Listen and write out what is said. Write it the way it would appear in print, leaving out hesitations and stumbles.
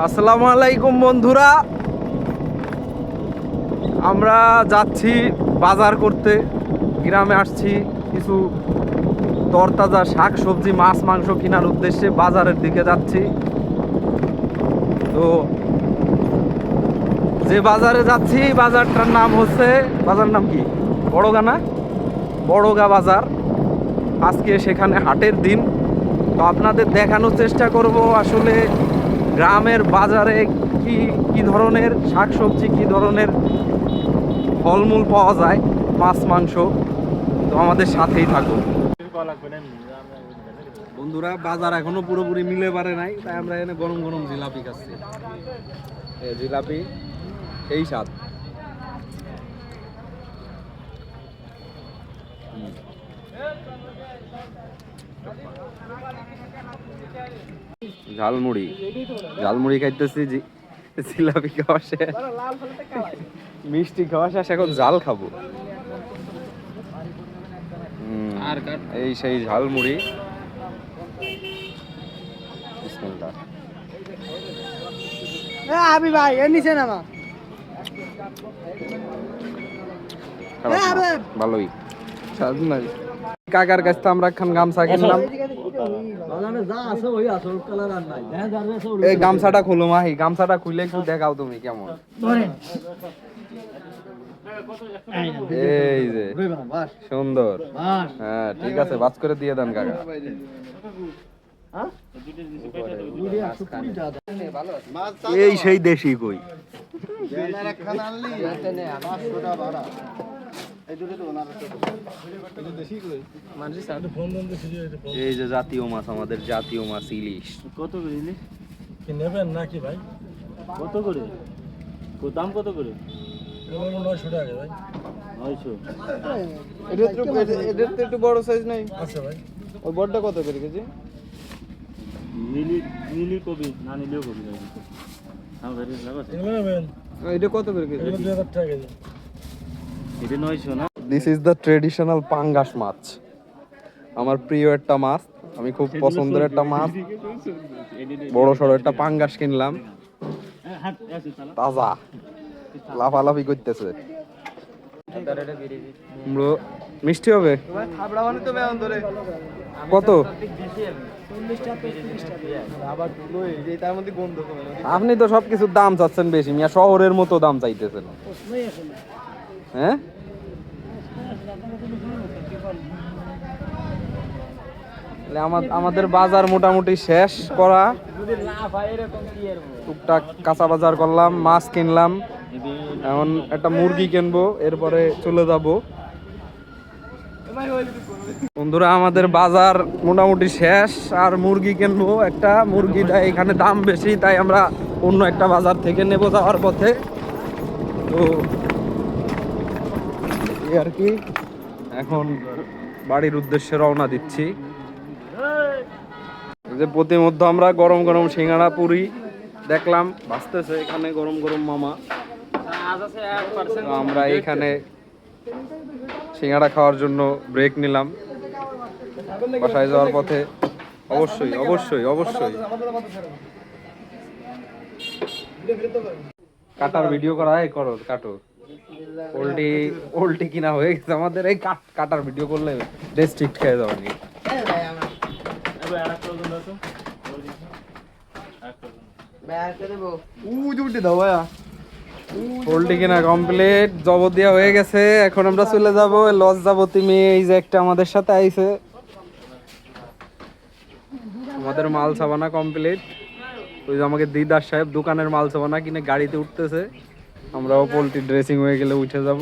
আসসালামু আলাইকুম বন্ধুরা, আমরা যাচ্ছি বাজার করতে। গ্রামে আসছি কিছু তরতাজা শাক সবজি মাছ মাংস কেনার উদ্দেশ্যে বাজারের দিকে যাচ্ছি। তো যে বাজারে যাচ্ছি বাজারটার নাম হচ্ছে, বাজার নাম কি, বড়গা না, বড়গা বাজার। আজকে সেখানে হাটের দিন। তো আপনাদের দেখানোর চেষ্টা করব আসলে গ্রামের বাজারে কি কি ধরনের শাকসবজি, কি ধরনের ফলমূল পাওয়া যায়, মাছ মাংস। তো আমাদের সাথেই থাকুন বন্ধুরা। বাজার এখনো পুরোপুরি মিলে পারে নাই, তাই আমরা এখানে গরম গরম জিলাপি খাচ্ছি। জিলাপি সেই স্বাদ। ঝালমুড়ি ঝালমুড়ি খাইতেছি, জিলাপি খাওয়া শেষ, মিষ্টি খাওয়া শেষ, এখন ঝাল খাবো। এই সেই ঝালমুড়ি। ভালোই কাকার কাছ থেকে আমরা এখন গামছা কিনলাম। এই গামছাটা খুলো মাহি, গামছাটা খুলে একটু দেখাও তুমি কেমন। এই যে সুন্দর, হ্যাঁ ঠিক আছে, বাস করে দিয়ে দেন কাকা। এই সেই দেশি কই, এই যে জাতীয় মাছ, আমাদের জাতীয় মাছ ইলিশ। কত করে ইলিশ নেবেন নাকি ভাই? কত করে দাম, কত করে? 900 টাকা ভাই। 900। এটা তো একটু বড় সাইজ নাই? আচ্ছা ভাই, ওই বড়টা কত করে কেজি? নীলি কবি না, নিলেও কবি লাগবে। হ্যাঁ ভাই, নেবেন। এটা কত করে কেজি? 2000 টাকা কেজি। এটা 900 না? দিস ইজ দ্য ট্রেডিশনাল পাঙ্গাস মাছ, আমার প্রিয় একটা মাছ, আমি খুব পছন্দের একটা মাছ। বড় সড়ো একটা পাঙ্গাস কিনলাম, তাজা, লাফালাফি করতেছে। মিষ্টি হবে কত? আপনি তো সবকিছুর দাম চাচ্ছেন বেশি মিয়া, শহরের মতো দাম চাইতেছেন। হ্যাঁ আমাদের বাজার মোটামুটি শেষ করা, টুকটাক কাঁচা বাজার করলাম, মাছ কিনলাম, এখন একটা মুরগি কিনবো, এরপরে চলে যাব। বন্ধুরা আমাদের বাজার মোটামুটি শেষ, আর মুরগি কিনবো একটা। মুরগিটা এখানে দাম বেশি, তাই আমরা অন্য একটা বাজার থেকে নেবো যাওয়ার পথে। তো এই আর কি, এখন বাড়ির উদ্দেশ্যে রওনা দিচ্ছি। যে প্রতিমধ্যে আমরা গরম গরম সিঙ্গাড়া পুরি দেখলাম ভাসতেছে এখানে, গরম গরম মামা। আমরা এইখানে সিঙ্গাড়া খাওয়ার জন্য ব্রেক নিলাম। বাসায় যাওয়ার পথে অবশ্যই অবশ্যই অবশ্যই কাটার ভিডিও করা হয়, করো কাটো। পোল্ট্রি কিনা হয়ে গেছে আমাদের, এই কাটার ভিডিও করলে ডিস্ট্রিক্ট খেয়ে যাওয়া নিয়ে। পোল্ট্রি কিনা কমপ্লিট, জবর দিয়া হয়ে গেছে। এখন আমরা চলে যাব লজ যাব। তুমি এই যে একটা আমাদের সাথে আইছে, আমাদের মাল ছাবানা কমপ্লিট। ওই যে আমাকে দিদার সাহেব দোকানের মাল ছাবানা কিনে গাড়িতে উঠতেছে, আমরাও পোল্ট্রি ড্রেসিং হয়ে গেলে উঠে যাব।